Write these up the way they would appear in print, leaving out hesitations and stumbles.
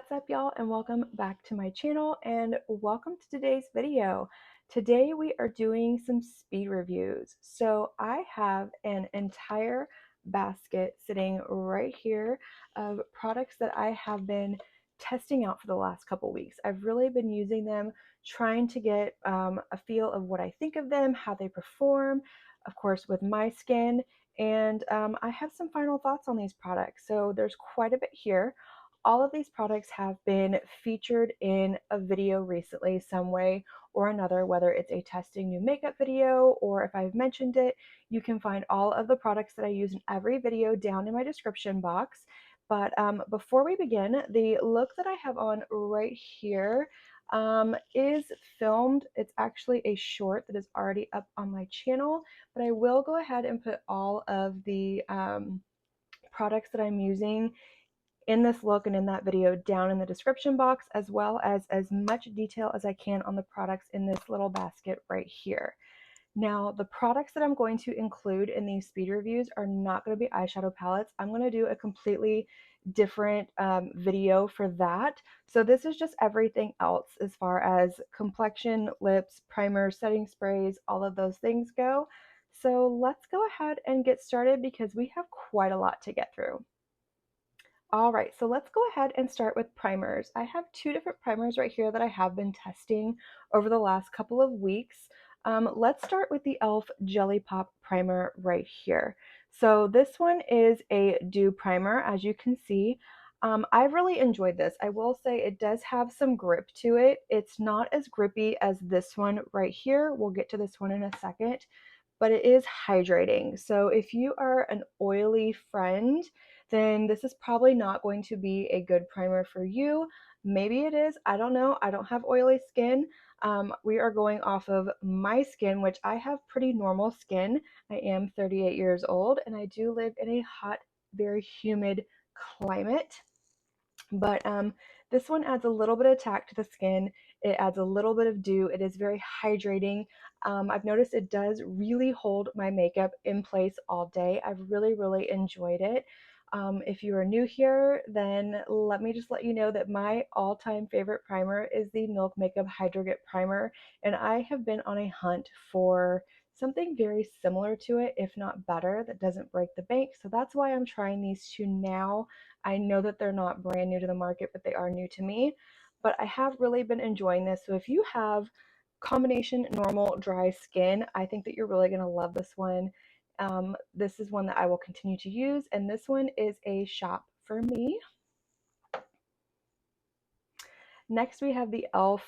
What's up, y'all, and welcome back to my channel, and welcome to today's video. Today we are doing some speed reviews. So I have an entire basket sitting right here of products that I have been testing out for the last couple weeks. I've really been using them, trying to get a feel of what I think of them, how they perform, of course, with my skin, and I have some final thoughts on these products. So there's quite a bit here. All of these products have been featured in a video recently, some way or another, whether it's a testing new makeup video or if I've mentioned it. You can find all of the products that I use in every video down in my description box. But before we begin, the look that I have on right here is filmed. It's actually a short that is already up on my channel, but I will go ahead and put all of the products that I'm using in this look and in that video down in the description box, as well as much detail as I can on the products in this little basket right here. Now, the products that I'm going to include in these speed reviews are not going to be eyeshadow palettes. I'm going to do a completely different video for that. So this is just everything else as far as complexion, lips, primers, setting sprays, all of those things go. So let's go ahead and get started because we have quite a lot to get through. All right, so let's go ahead and start with primers. I have two different primers right here that I have been testing over the last couple of weeks. Let's start with the e.l.f. Jelly Pop primer right here. So this one is a dew primer, as you can see. I've really enjoyed this. I will say it does have some grip to it. It's not as grippy as this one right here. We'll get to this one in a second, but it is hydrating. So if you are an oily friend, then this is probably not going to be a good primer for you. Maybe it is, I don't know. I don't have oily skin. We are going off of my skin, which I have pretty normal skin. I am 38 years old and I do live in a hot, very humid climate. But this one adds a little bit of tack to the skin. It adds a little bit of dew. It is very hydrating. I've noticed it does really hold my makeup in place all day. I've really enjoyed it. If you are new here, then let me just let you know that my all-time favorite primer is the Milk Makeup Hydro Grip Primer, and I have been on a hunt for something very similar to it, if not better, that doesn't break the bank. So that's why I'm trying these two now. I know that they're not brand new to the market, but they are new to me. But I have really been enjoying this. So if you have combination normal dry skin, I think that you're really going to love this one. This is one that I will continue to use, and this one is a shop for me. Next, we have the e.l.f.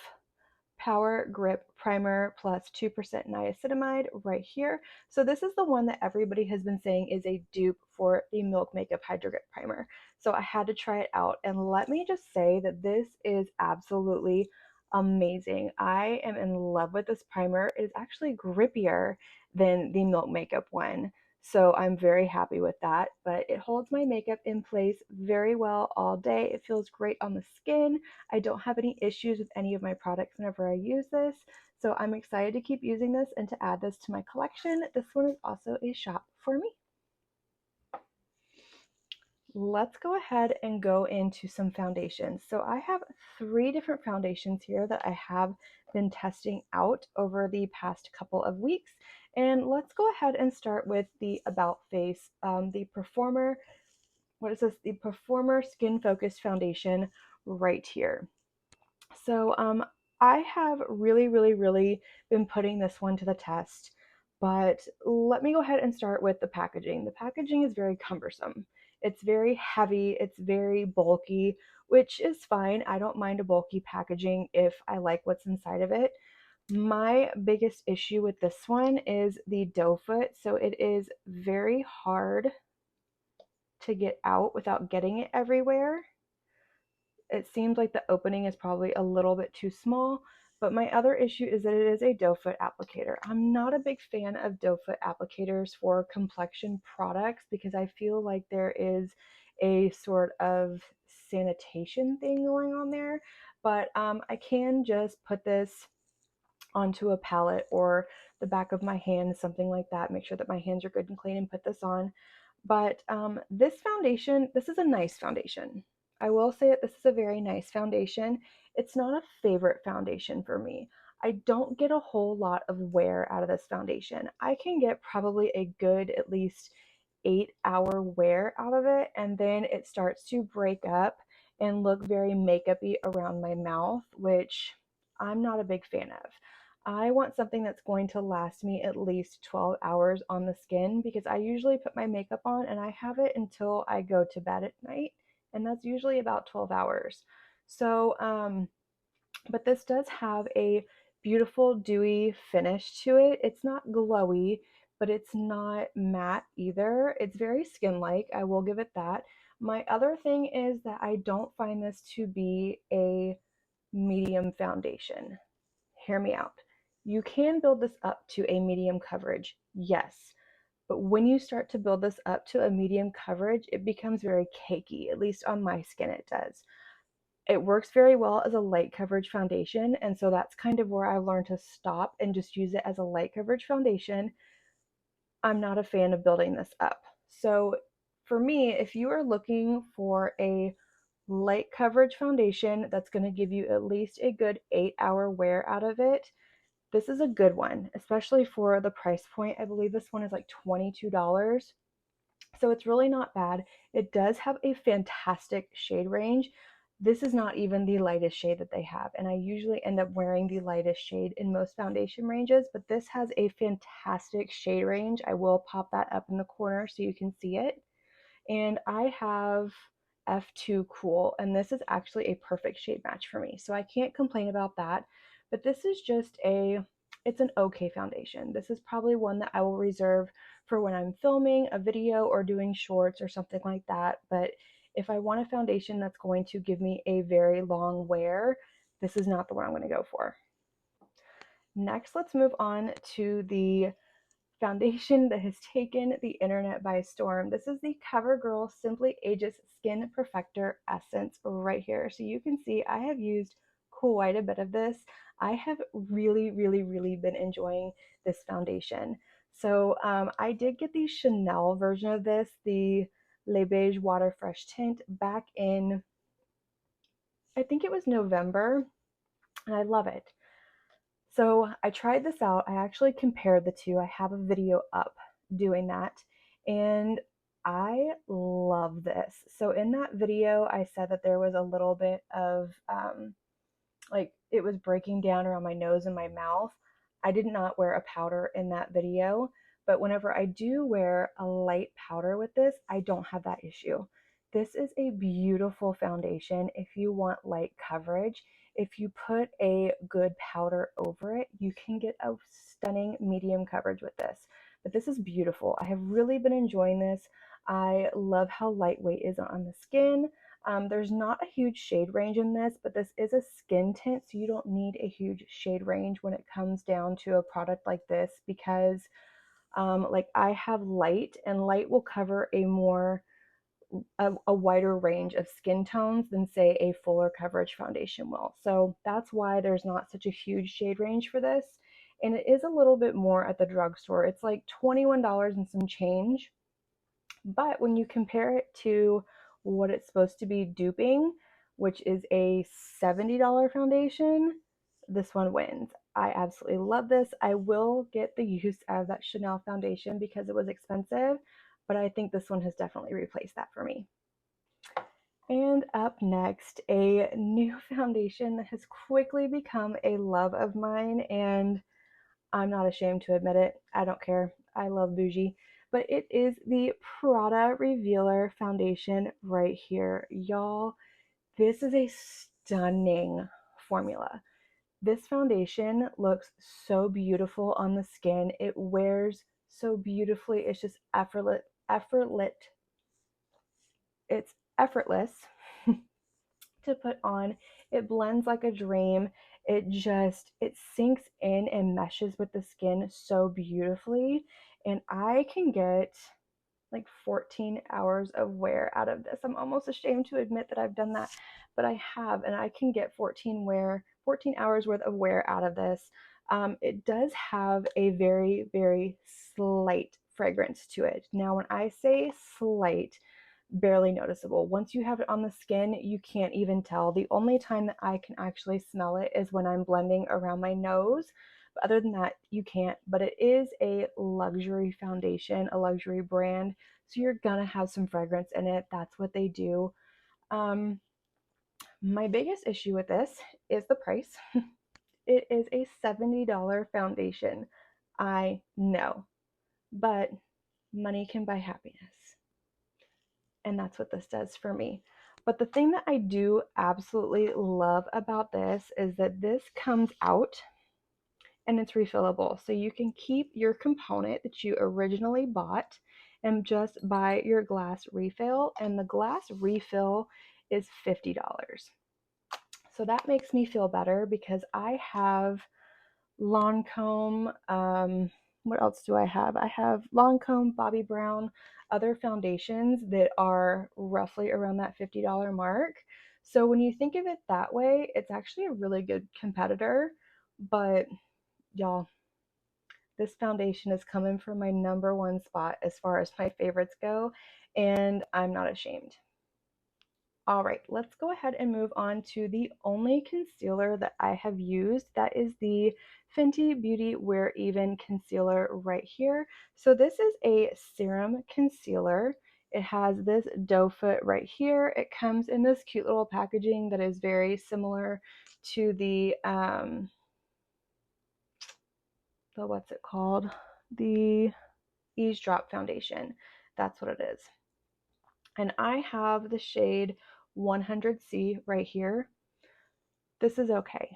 Power Grip Primer plus 2% niacinamide right here. So this is the one that everybody has been saying is a dupe for the Milk Makeup Hydro Grip Primer. So I had to try it out, and let me just say that this is absolutely amazing. I am in love with this primer. It is actually grippier than the Milk Makeup one. So I'm very happy with that, but it holds my makeup in place very well all day. It feels great on the skin. I don't have any issues with any of my products whenever I use this, so I'm excited to keep using this and to add this to my collection. This one is also a shop for me. Let's go ahead and go into some foundations. So I have 3 different foundations here that I have been testing out over the past couple of weeks. And let's go ahead and start with the About Face, the Performer, what is this? The Performer Skin Focused Foundation right here. So I have really been putting this one to the test, but let me go ahead and start with the packaging. The packaging is very cumbersome. It's very heavy, it's very bulky, which is fine. I don't mind a bulky packaging if I like what's inside of it. My biggest issue with this one is the doe foot. So it is very hard to get out without getting it everywhere. It seems like the opening is probably a little bit too small, but my other issue is that it is a doe foot applicator. I'm not a big fan of doe foot applicators for complexion products because I feel like there is a sort of sanitation thing going on there, but I can just put this onto a palette or the back of my hand, something like that, make sure that my hands are good and clean and put this on. But this foundation, this is a nice foundation. I will say that this is a very nice foundation. It's not a favorite foundation for me. I don't get a whole lot of wear out of this foundation. I can get probably a good at least 8-hour wear out of it, and then it starts to break up and look very makeup-y around my mouth, which I'm not a big fan of. I want something that's going to last me at least 12 hours on the skin, because I usually put my makeup on and I have it until I go to bed at night, and that's usually about 12 hours. So, but this does have a beautiful dewy finish to it. It's not glowy, but it's not matte either. It's very skin-like, I will give it that. My other thing is that I don't find this to be a medium foundation. Hear me out. You can build this up to a medium coverage, yes. But when you start to build this up to a medium coverage, it becomes very cakey. At least on my skin, it does. It works very well as a light coverage foundation, and so that's kind of where I've learned to stop and just use it as a light coverage foundation. I'm not a fan of building this up. So for me, if you are looking for a light coverage foundation that's going to give you at least a good 8-hour wear out of it, this is a good one, especially for the price point. I believe this one is like $22. So it's really not bad. It does have a fantastic shade range. This is not even the lightest shade that they have, and I usually end up wearing the lightest shade in most foundation ranges, but this has a fantastic shade range. I will pop that up in the corner so you can see it. And I have F2 Cool, and this is actually a perfect shade match for me, so I can't complain about that. But this is just it's an okay foundation. This is probably one that I will reserve for when I'm filming a video or doing shorts or something like that. But if I want a foundation that's going to give me a very long wear, this is not the one I'm going to go for. Next, let's move on to the foundation that has taken the internet by storm. This is the CoverGirl Simply Ageless Skin Perfector Essence right here. So you can see I have used quite a bit of this. I have really been enjoying this foundation. So I did get the Chanel version of this, the Le Beige Water Fresh Tint, back in, I think it was November, and I love it. So I tried this out. I actually compared the two. I have a video up doing that, and I love this. So in that video, I said that there was a little bit of like it was breaking down around my nose and my mouth. I did not wear a powder in that video, but whenever I do wear a light powder with this, I don't have that issue. This is a beautiful foundation if you want light coverage. If you put a good powder over it, you can get a stunning medium coverage with this. But this is beautiful. I have really been enjoying this. I love how lightweight it is on the skin. There's not a huge shade range in this, but this is a skin tint, so you don't need a huge shade range when it comes down to a product like this, because like I have light, and light will cover a wider range of skin tones than say a fuller coverage foundation will. So that's why there's not such a huge shade range for this. And it is a little bit more at the drugstore. It's like $21 and some change. But when you compare it to what it's supposed to be duping, which is a $70 foundation, this one wins. I absolutely love this. I will get the use out of that Chanel foundation because it was expensive, but I think this one has definitely replaced that for me. And up next, a new foundation that has quickly become a love of mine, and I'm not ashamed to admit it. I don't care. I love bougie. But it is the Prada Revealer foundation right here. Y'all, this is a stunning formula. This foundation looks so beautiful on the skin. It wears so beautifully. It's just it's effortless to put on. It blends like a dream. It sinks in and meshes with the skin so beautifully, and I can get like 14 hours of wear out of this. I'm almost ashamed to admit that I've done that, but I have, and I can get 14 hours worth of wear out of this. It does have a very slight fragrance to it. Now when I say slight, barely noticeable. Once you have it on the skin, you can't even tell. The only time that I can actually smell it is when I'm blending around my nose. But other than that, you can't. But it is a luxury foundation, a luxury brand. So you're gonna have some fragrance in it. That's what they do. My biggest issue with this is the price. It is a $70 foundation. I know, but money can buy happiness. And that's what this does for me. But the thing that I do absolutely love about this is that this comes out and it's refillable. So you can keep your component that you originally bought and just buy your glass refill. And the glass refill is $50. So that makes me feel better because I have Lancome. What else do I have? I have Lancome, Bobbi Brown, other foundations that are roughly around that $50 mark. So when you think of it that way, it's actually a really good competitor. But y'all, this foundation is coming for my number one spot as far as my favorites go, and I'm not ashamed. All right, let's go ahead and move on to the only concealer that I have used. That is the Fenty Beauty Wear Even concealer right here. So this is a serum concealer. It has this doe foot right here. It comes in this cute little packaging that is very similar to the what's it called? The Eavesdrop foundation. That's what it is. And I have the shade 100C right here. This is okay.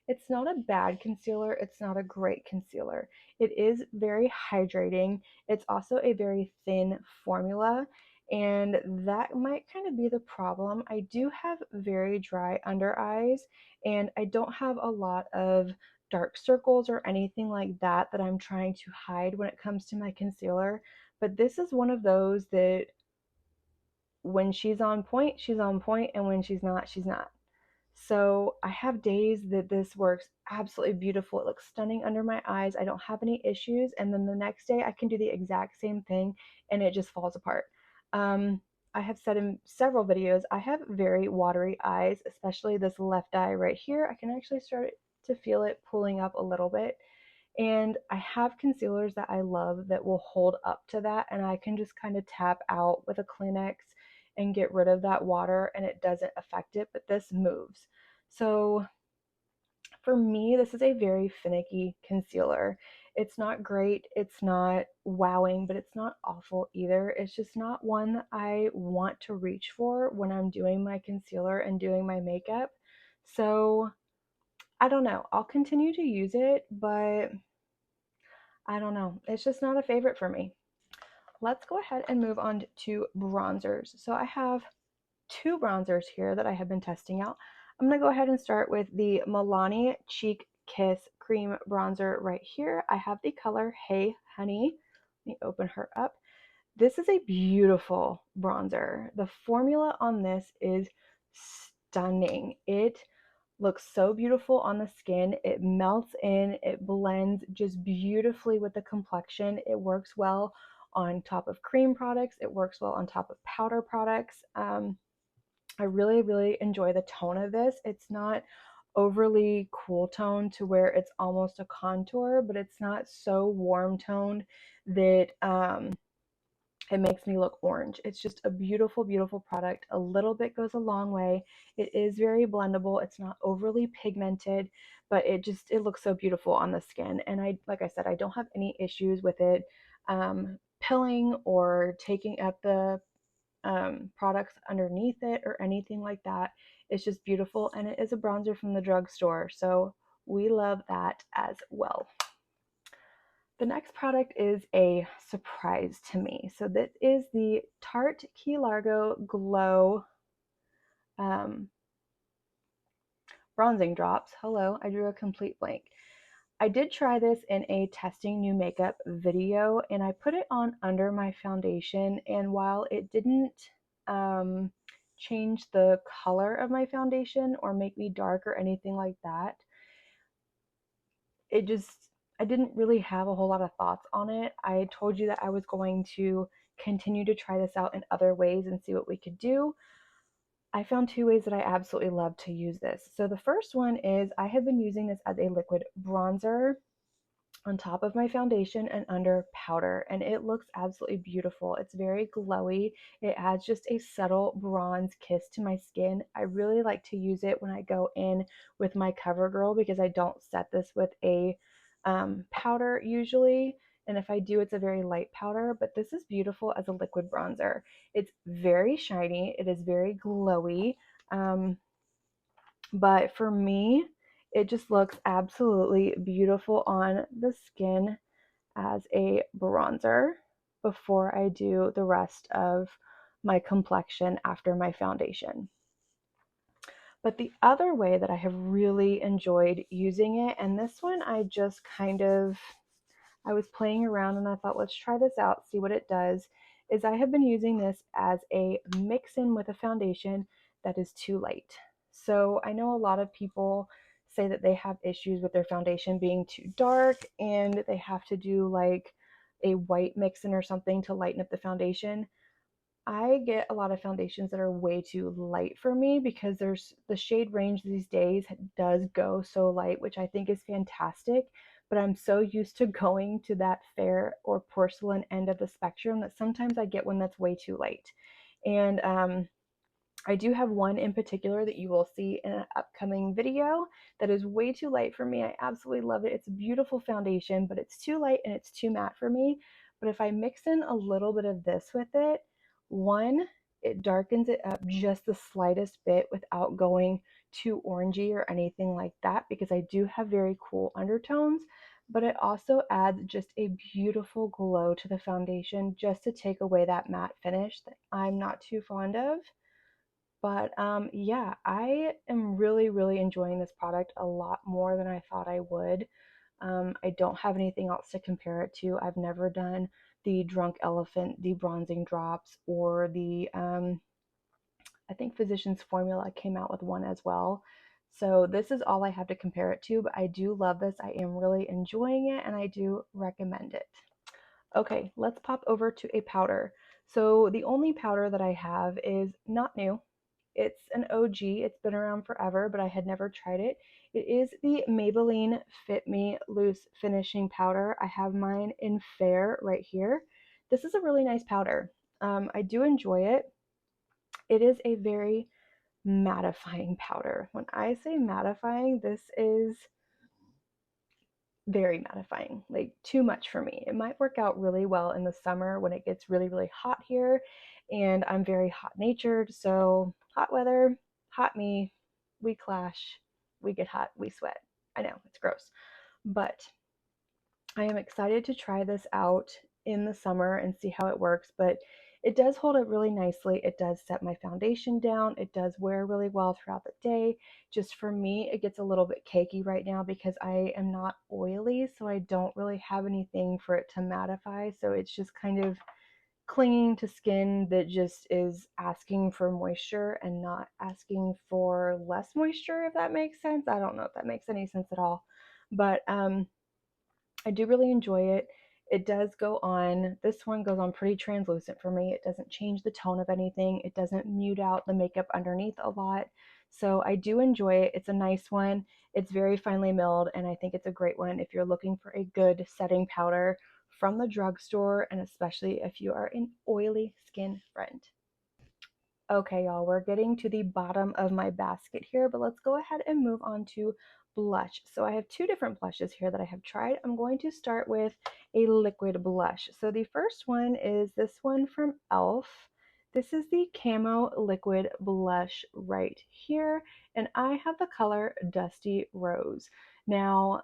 It's not a bad concealer. It's not a great concealer. It is very hydrating. It's also a very thin formula, and that might kind of be the problem. I do have very dry under eyes, and I don't have a lot of dark circles or anything like that that I'm trying to hide when it comes to my concealer. But this is one of those that when she's on point, and when she's not, she's not. So I have days that this works absolutely beautiful. It looks stunning under my eyes. I don't have any issues. And then the next day I can do the exact same thing and it just falls apart. I have said in several videos, I have very watery eyes, especially this left eye right here. I can actually start to feel it pulling up a little bit. And I have concealers that I love that will hold up to that, and I can just kind of tap out with a Kleenex and get rid of that water and it doesn't affect it, but this moves. So for me, this is a very finicky concealer. It's not great, it's not wowing, but it's not awful either. It's just not one that I want to reach for when I'm doing my concealer and doing my makeup. So I don't know. I'll continue to use it, but I don't know. It's just not a favorite for me. Let's go ahead and move on to bronzers. So I have two bronzers here that I have been testing out. I'm going to go ahead and start with the Milani Cheek Kiss Cream Bronzer right here. I have the color Hey Honey. Let me open her up. This is a beautiful bronzer. The formula on this is stunning. It looks so beautiful on the skin. It melts in, it blends just beautifully with the complexion. It works well on top of cream products. It works well on top of powder products. I really, really enjoy the tone of this. It's not overly cool tone to where it's almost a contour, but it's not so warm toned that it makes me look orange. It's just a beautiful, beautiful product. A little bit goes a long way. It is very blendable. It's not overly pigmented, but it looks so beautiful on the skin. And like I said, I don't have any issues with it pilling or taking up the products underneath it or anything like that. It's just beautiful, and it is a bronzer from the drugstore, so we love that as well. The next product is a surprise to me. So this is the Tarte Key Largo Glow bronzing drops. Hello, I drew a complete blank. I did try this in a testing new makeup video, and I put it on under my foundation, and while it didn't change the color of my foundation or make me dark or anything like that, I didn't really have a whole lot of thoughts on it. I told you that I was going to continue to try this out in other ways and see what we could do, I found 2 ways that I absolutely love to use this. So the first one is I have been using this as a liquid bronzer on top of my foundation and under powder, and it looks absolutely beautiful. It's very glowy. It adds just a subtle bronze kiss to my skin. I really like to use it when I go in with my CoverGirl because I don't set this with a powder usually. And if I do, it's a very light powder, but this is beautiful as a liquid bronzer. It's very shiny. It is very glowy. But for me, it just looks absolutely beautiful on the skin as a bronzer before I do the rest of my complexion after my foundation. But the other way that I have really enjoyed using it, and this one I just I was playing around and I thought, let's try this out, see what it does, is I have been using this as a mix-in with a foundation that is too light. So I know a lot of people say that they have issues with their foundation being too dark and they have to do like a white mix-in or something to lighten up the foundation. I get a lot of foundations that are way too light for me because there's the shade range these days does go so light, which I think is fantastic. But I'm so used to going to that fair or porcelain end of the spectrum that sometimes I get one that's way too light. And I do have one in particular that you will see in an upcoming video that is way too light for me. I absolutely love it. It's a beautiful foundation, but it's too light and it's too matte for me. But if I mix in a little bit of this with it, one, it darkens it up just the slightest bit without going too orangey or anything like that because I do have very cool undertones, but it also adds just a beautiful glow to the foundation just to take away that matte finish that I'm not too fond of. But yeah, I am really, really enjoying this product a lot more than I thought I would. I don't have anything else to compare it to. I've never done the Drunk Elephant debronzing drops or the, I think Physicians Formula came out with one as well. So this is all I have to compare it to, but I do love this. I am really enjoying it and I do recommend it. Okay, let's pop over to a powder. So the only powder that I have is not new. It's an OG. It's been around forever, but I had never tried it. It is the Maybelline Fit Me Loose Finishing Powder. I have mine in Fair right here. This is a really nice powder. I do enjoy it. It is a very mattifying powder. When I say mattifying, this is very mattifying, like too much for me. It might work out really well in the summer when it gets really, really hot here, and I'm very hot natured. So, hot weather, hot me, we clash, we get hot, we sweat. I know it's gross, but I am excited to try this out in the summer and see how it works. But it does hold up really nicely. It does set my foundation down. It does wear really well throughout the day. Just for me, it gets a little bit cakey right now because I am not oily, so I don't really have anything for it to mattify. So it's just kind of clinging to skin that just is asking for moisture and not asking for less moisture, if that makes sense. I don't know if that makes any sense at all. But I do really enjoy it. It does go on, this one goes on pretty translucent for me. It doesn't change the tone of anything. It doesn't mute out the makeup underneath a lot. So I do enjoy it. It's a nice one. It's very finely milled, and I think it's a great one if you're looking for a good setting powder from the drugstore, and especially if you are an oily skin friend. Okay, y'all, we're getting to the bottom of my basket here, but let's go ahead and move on to blush. So I have two different blushes here that I have tried. I'm going to start with a liquid blush. So the first one is this one from e.l.f. This is the Camo Liquid Blush right here, and I have the color Dusty Rose. Now,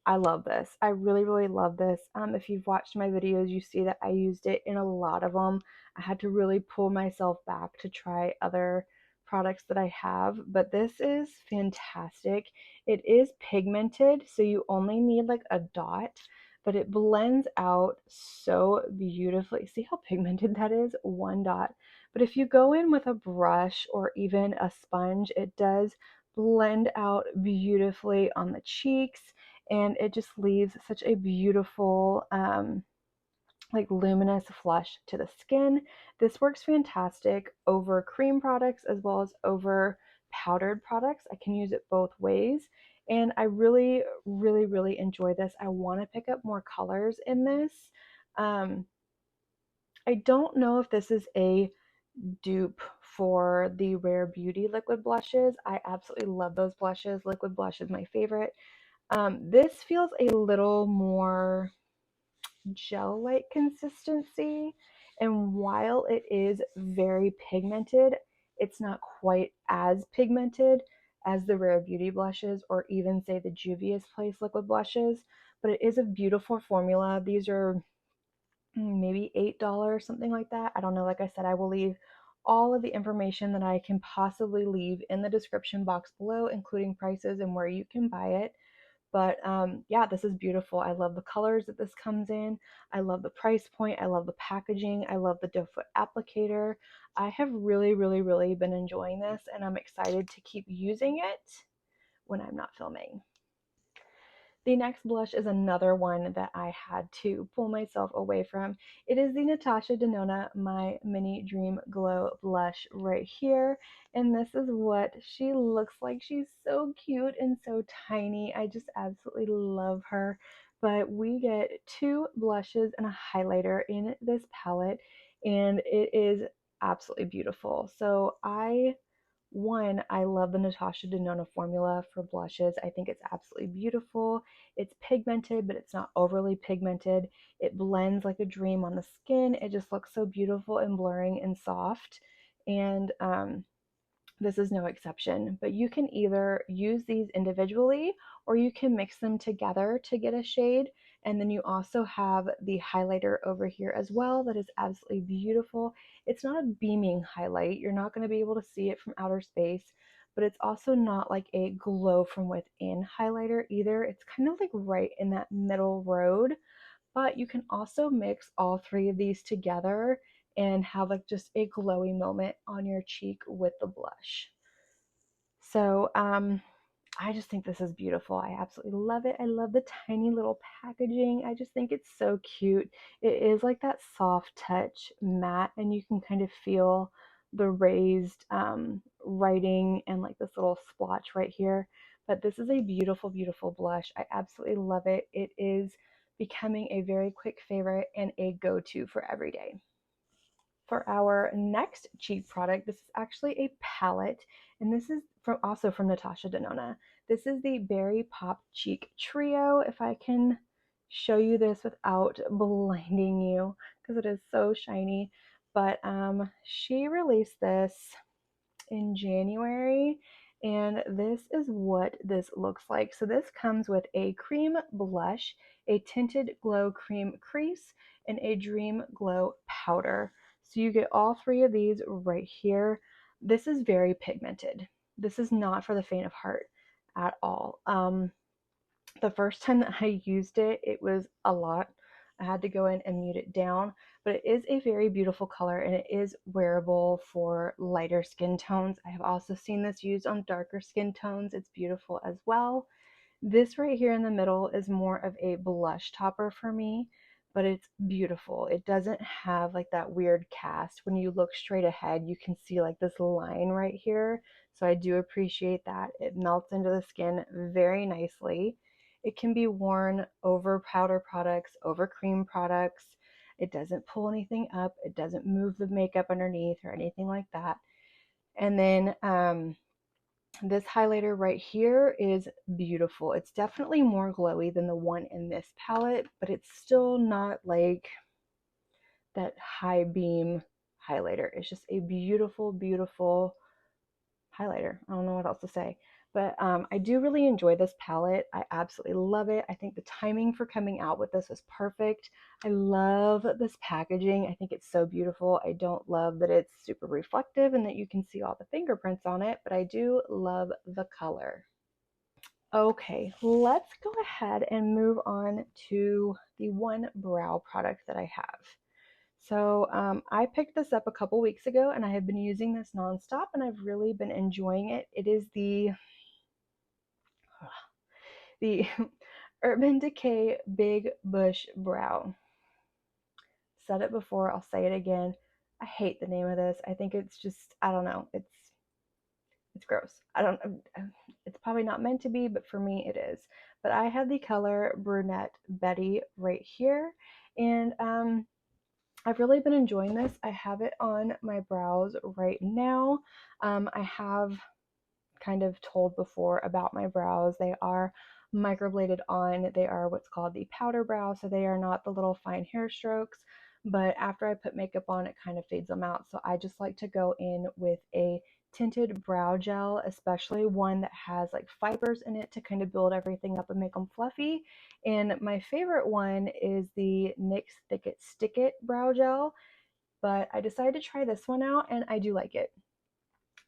I love this. I really, really love this. If you've watched my videos, you see that I used it in a lot of them. I had to really pull myself back to try other products that I have, but this is fantastic. It is pigmented, so you only need like a dot, but it blends out so beautifully. See how pigmented that is? One dot. But if you go in with a brush or even a sponge, it does blend out beautifully on the cheeks, and it just leaves such a beautiful like luminous flush to the skin. This works fantastic over cream products as well as over powdered products. I can use it both ways. And I really, really, really enjoy this. I want to pick up more colors in this. Um, I don't know if this is a dupe for the Rare Beauty liquid blushes. I absolutely love those blushes. Liquid blush is my favorite. This feels a little more gel-like consistency, and while it is very pigmented, it's not quite as pigmented as the Rare Beauty blushes or even say the Juvia's Place liquid blushes, but it is a beautiful formula. These are maybe $8, something like that. I don't know. Like I said, I will leave all of the information that I can possibly leave in the description box below, including prices and where you can buy it. But yeah, this is beautiful. I love the colors that this comes in. I love the price point. I love the packaging. I love the doe foot applicator. I have really, really, really been enjoying this, and I'm excited to keep using it when I'm not filming. The next blush is another one that I had to pull myself away from. It is the Natasha Denona My Mini Dream Glow blush right here. And this is what she looks like. She's so cute and so tiny. I just absolutely love her. But we get two blushes and a highlighter in this palette, and it is absolutely beautiful. So I love the Natasha Denona formula for blushes. I think it's absolutely beautiful. It's pigmented, but it's not overly pigmented. It blends like a dream on the skin. It just looks so beautiful and blurring and soft. And this is no exception, but you can either use these individually or you can mix them together to get a shade. And then you also have the highlighter over here as well that is absolutely beautiful. It's not a beaming highlight. You're not going to be able to see it from outer space, but it's also not like a glow from within highlighter either. It's kind of like right in that middle road, but you can also mix all three of these together and have like just a glowy moment on your cheek with the blush. So I just think this is beautiful. I absolutely love it. I love the tiny little packaging. I just think it's so cute. It is like that soft touch matte, and you can kind of feel the raised writing and like this little splotch right here. But this is a beautiful, beautiful blush. I absolutely love it. It is becoming a very quick favorite and a go-to for every day. For our next cheek product, this is actually a palette, and this is also from Natasha Denona. This is the Berry Pop Cheek Trio. If I can show you this without blinding you, because it is so shiny. But she released this in January, and this is what this looks like. So this comes with a cream blush, a tinted glow cream crease, and a dream glow powder. So you get all three of these right here. This is very pigmented. This is not for the faint of heart at all. The first time that I used it, it was a lot. I had to go in and mute it down, but it is a very beautiful color and it is wearable for lighter skin tones. I have also seen this used on darker skin tones. It's beautiful as well. This right here in the middle is more of a blush topper for me, but it's beautiful. It doesn't have like that weird cast. When you look straight ahead, you can see like this line right here. So I do appreciate that. It melts into the skin very nicely. It can be worn over powder products, over cream products. It doesn't pull anything up. It doesn't move the makeup underneath or anything like that. And then this highlighter right here is beautiful. It's definitely more glowy than the one in this palette, but it's still not like that high beam highlighter. It's just a beautiful, beautiful highlighter. I don't know what else to say. But I do really enjoy this palette. I absolutely love it. I think the timing for coming out with this was perfect. I love this packaging. I think it's so beautiful. I don't love that it's super reflective and that you can see all the fingerprints on it, but I do love the color. Okay, let's go ahead and move on to the one brow product that I have. So I picked this up a couple weeks ago and I have been using this nonstop and I've really been enjoying it. It is the Urban Decay Big Bush Brow. said it before, I'll say it again. I hate the name of this. I think it's just, I don't know, it's gross. It's probably not meant to be, but for me it is. But I have the color Brunette Betty right here, and I've really been enjoying this. I have it on my brows right now. I have kind of told before about my brows. They are microbladed on. They are what's called the powder brow, so they are not the little fine hair strokes. But after I put makeup on, it kind of fades them out. So I just like to go in with a tinted brow gel, especially one that has like fibers in it to kind of build everything up and make them fluffy. And my favorite one is the NYX Thick It Stick It brow gel, but I decided to try this one out and I do like it.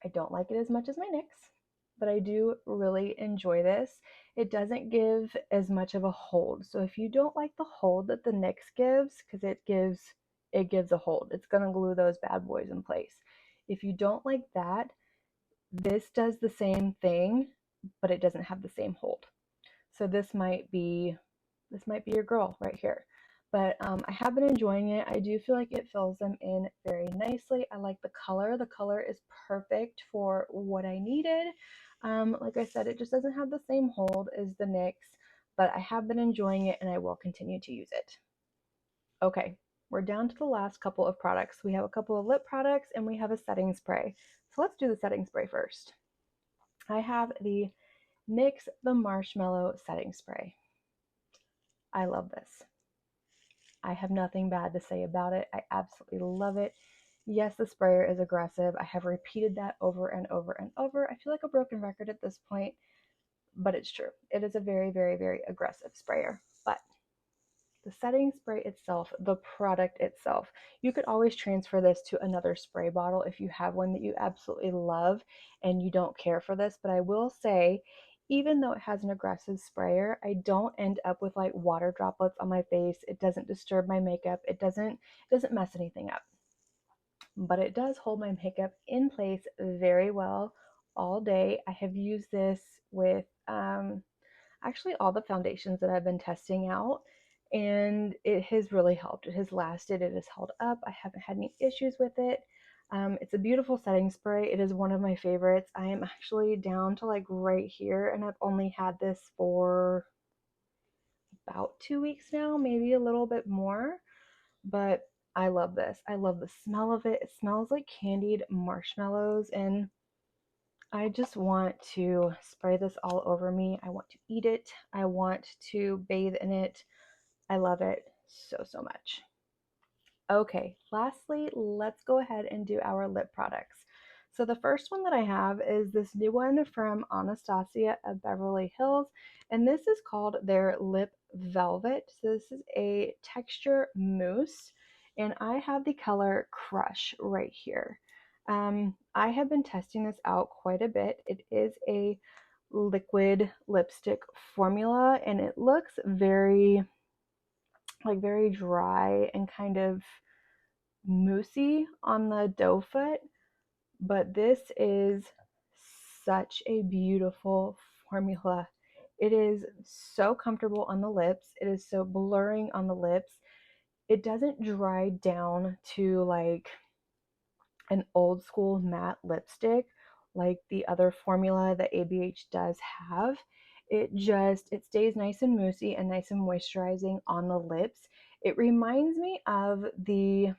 I don't like it as much as my NYX, but I do really enjoy this. It doesn't give as much of a hold. So if you don't like the hold that the NYX gives, because it gives a hold. It's gonna glue those bad boys in place. If you don't like that, this does the same thing, but it doesn't have the same hold. So this might be your girl right here. But I have been enjoying it. I do feel like it fills them in very nicely. I like the color. The color is perfect for what I needed. Like I said, it just doesn't have the same hold as the NYX, but I have been enjoying it and I will continue to use it. Okay, we're down to the last couple of products. We have a couple of lip products and we have a setting spray. So let's do the setting spray first. I have the NYX the Marshmallow Setting Spray. I love this. I have nothing bad to say about it. I absolutely love it. Yes, the sprayer is aggressive. I have repeated that over and over and over. I feel like a broken record at this point, but it's true. It is a very, very, very aggressive sprayer. But the setting spray itself, the product itself, you could always transfer this to another spray bottle if you have one that you absolutely love and you don't care for this. But I will say, even though it has an aggressive sprayer, I don't end up with like water droplets on my face. It doesn't disturb my makeup. It doesn't mess anything up. But it does hold my makeup in place very well all day. I have used this with actually all the foundations that I've been testing out, and it has really helped. It has lasted, it has held up. I haven't had any issues with it. It's a beautiful setting spray. It is one of my favorites. I am actually down to like right here, and I've only had this for about 2 weeks now, maybe a little bit more, but I love this. I love the smell of it. It smells like candied marshmallows, and I just want to spray this all over me. I want to eat it. I want to bathe in it. I love it so, so much. Okay, lastly, let's go ahead and do our lip products. So the first one that I have is this new one from Anastasia of Beverly Hills, and this is called their Lip Velvet. So this is a texture mousse, and I have the color Crush right here. I have been testing this out quite a bit. It is a liquid lipstick formula, and it looks very dry and kind of moussey on the doe foot, but this is such a beautiful formula. It is so comfortable on the lips. It is so blurring on the lips. It doesn't dry down to like an old school matte lipstick like the other formula that ABH does have. It stays nice and moussey and nice and moisturizing on the lips. It reminds me of the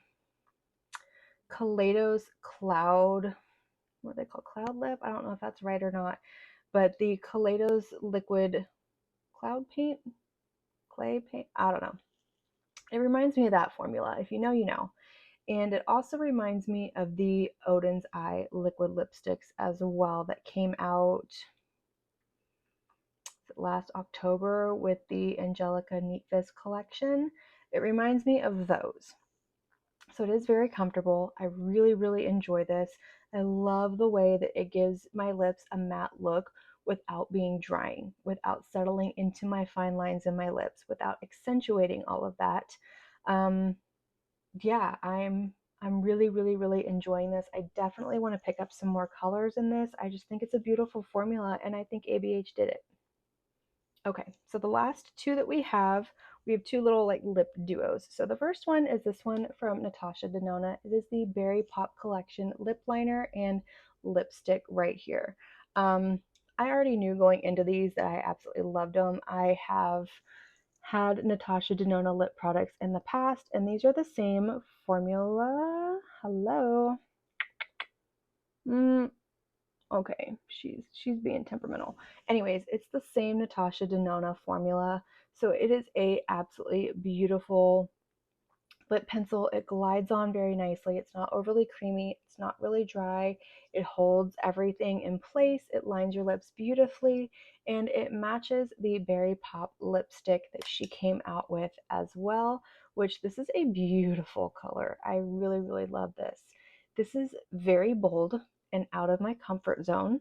Kaleidos Cloud, what they call Cloud Lip. I don't know if that's right or not, but the Kaleidos liquid cloud paint, clay paint, I don't know. It reminds me of that formula. If you know, you know. And it also reminds me of the Odin's Eye liquid lipsticks as well that came out last October with the Angelica Neat Fizz collection. It reminds me of those. So it is very comfortable. I really, really enjoy this. I love the way that it gives my lips a matte look without being drying, without settling into my fine lines in my lips, without accentuating all of that. Yeah, I'm really, really, really enjoying this. I definitely want to pick up some more colors in this. I just think it's a beautiful formula, and I think ABH did it. Okay, so the last two that we have, we have two little like lip duos. So the first one is this one from Natasha Denona. It is the Berry Pop Collection lip liner and lipstick right here. I already knew going into these that I absolutely loved them. I have had Natasha Denona lip products in the past, and these are the same formula. Hello. Okay, she's being temperamental. Anyways, it's the same Natasha Denona formula, so it is a absolutely beautiful lip pencil. It glides on very nicely. It's not overly creamy. It's not really dry. It holds everything in place. It lines your lips beautifully, and it matches the Berry Pop lipstick that she came out with as well, which this is a beautiful color. I really, really love this. This is very bold and out of my comfort zone,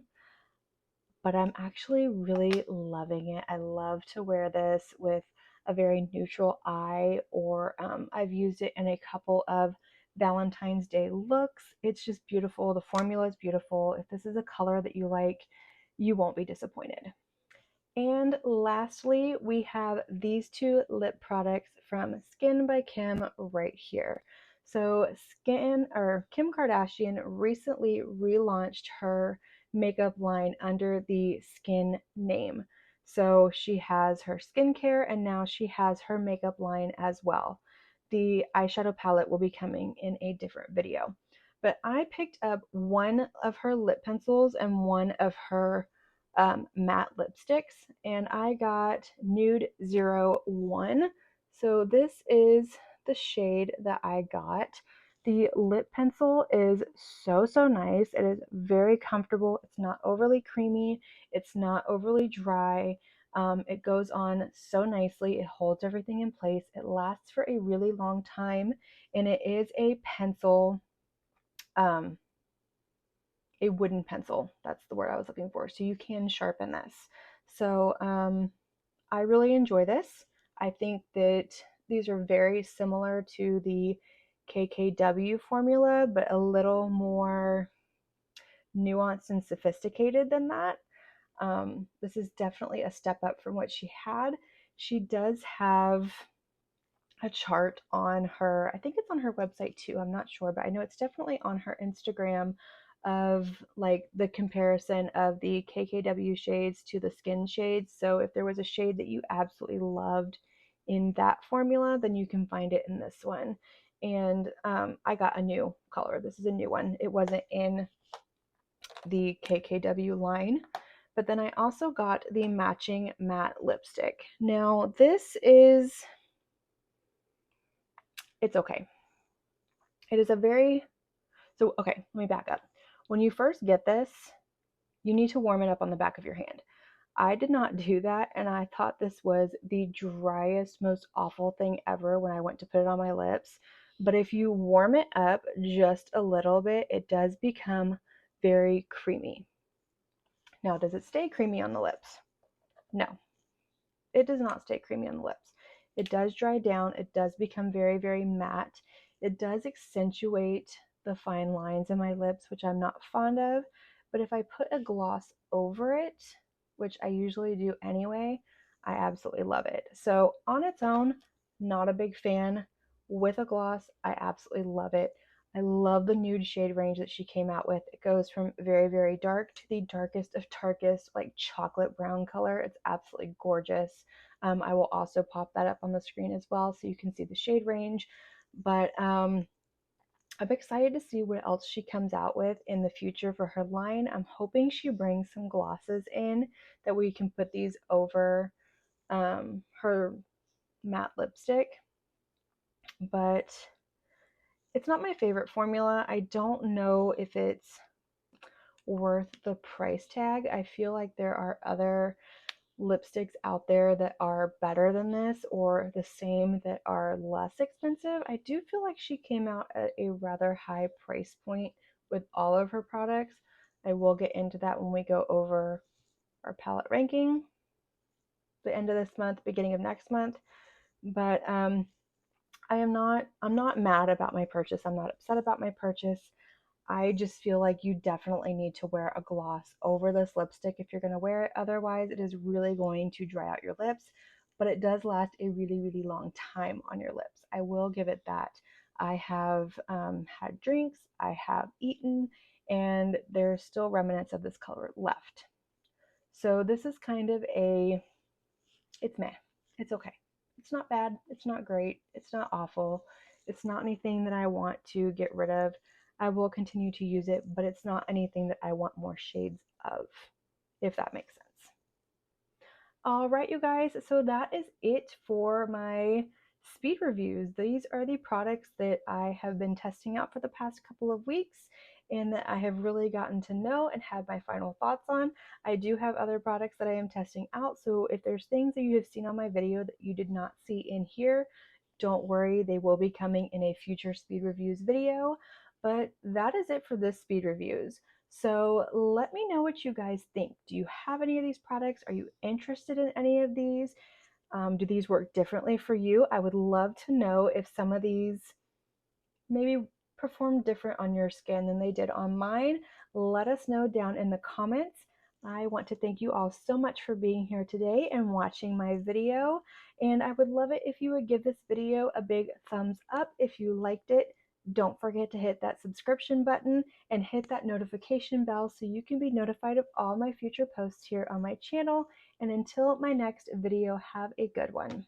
but I'm actually really loving it. I love to wear this with a very neutral eye, or I've used it in a couple of Valentine's Day looks. It's just beautiful. The formula is beautiful. If this is a color that you like, you won't be disappointed. And lastly, we have these two lip products from Skin by Kim right here. So Kim Kardashian recently relaunched her makeup line under the Skin name. So she has her skincare and now she has her makeup line as well. The eyeshadow palette will be coming in a different video. But I picked up one of her lip pencils and one of her matte lipsticks, and I got Nude 01. So this is the shade that I got. The lip pencil is so nice. It is very comfortable. It's not overly creamy. It's not overly dry. It goes on so nicely. It holds everything in place. It lasts for a really long time, and it is a pencil, a wooden pencil. That's the word I was looking for. So you can sharpen this. So I really enjoy this. I think that these are very similar to the KKW formula, but a little more nuanced and sophisticated than that. This is definitely a step up from what she had. She does have a chart on her, I think it's on her website too, I'm not sure, but I know it's definitely on her Instagram, of like the comparison of the KKW shades to the Skin shades. So if there was a shade that you absolutely loved in that formula, then you can find it in this one. And I got a new color. This is a new one. It wasn't in the KKW line. But then I also got the matching matte lipstick. Now this is, it's okay. It is a very, so okay, let me back up. When you first get this, you need to warm it up on the back of your hand. I did not do that, and I thought this was the driest, most awful thing ever when I went to put it on my lips. But if you warm it up just a little bit, it does become very creamy. Now, does it stay creamy on the lips? No, it does not stay creamy on the lips. It does dry down. It does become very, very matte. It does accentuate the fine lines in my lips, which I'm not fond of. But if I put a gloss over it, which I usually do anyway, I absolutely love it. So on its own, not a big fan. With a gloss, I absolutely love it. I love the nude shade range that she came out with. It goes from very, very dark to the darkest of darkest, like chocolate brown color. It's absolutely gorgeous. I will also pop that up on the screen as well so you can see the shade range. But I'm excited to see what else she comes out with in the future for her line. I'm hoping she brings some glosses in that we can put these over her matte lipstick. But it's not my favorite formula. I don't know if it's worth the price tag. I feel like there are other lipsticks out there that are better than this, or the same that are less expensive. I do feel like she came out at a rather high price point with all of her products. I will get into that when we go over our palette ranking the end of this month, beginning of next month. But I'm not mad about my purchase. I'm not upset about my purchase. I just feel like you definitely need to wear a gloss over this lipstick if you're going to wear it. Otherwise, it is really going to dry out your lips. but it does last a really, really long time on your lips. I will give it that. I have had drinks, I have eaten, and there's still remnants of this color left. So this is kind of it's meh. It's okay. It's not bad. It's not great. It's not awful. It's not anything that I want to get rid of. I will continue to use it, but it's not anything that I want more shades of, if that makes sense. All right, you guys, so that is it for my speed reviews. These are the products that I have been testing out for the past couple of weeks and that I have really gotten to know and had my final thoughts on. I do have other products that I am testing out, so if there's things that you have seen on my video that you did not see in here, don't worry, they will be coming in a future speed reviews video. But that is it for this speed reviews. So let me know what you guys think. Do you have any of these products? Are you interested in any of these? Do these work differently for you? I would love to know if some of these maybe perform different on your skin than they did on mine. Let us know down in the comments. I want to thank you all so much for being here today and watching my video. And I would love it if you would give this video a big thumbs up if you liked it. Don't forget to hit that subscription button and hit that notification bell so you can be notified of all my future posts here on my channel. And until my next video, have a good one.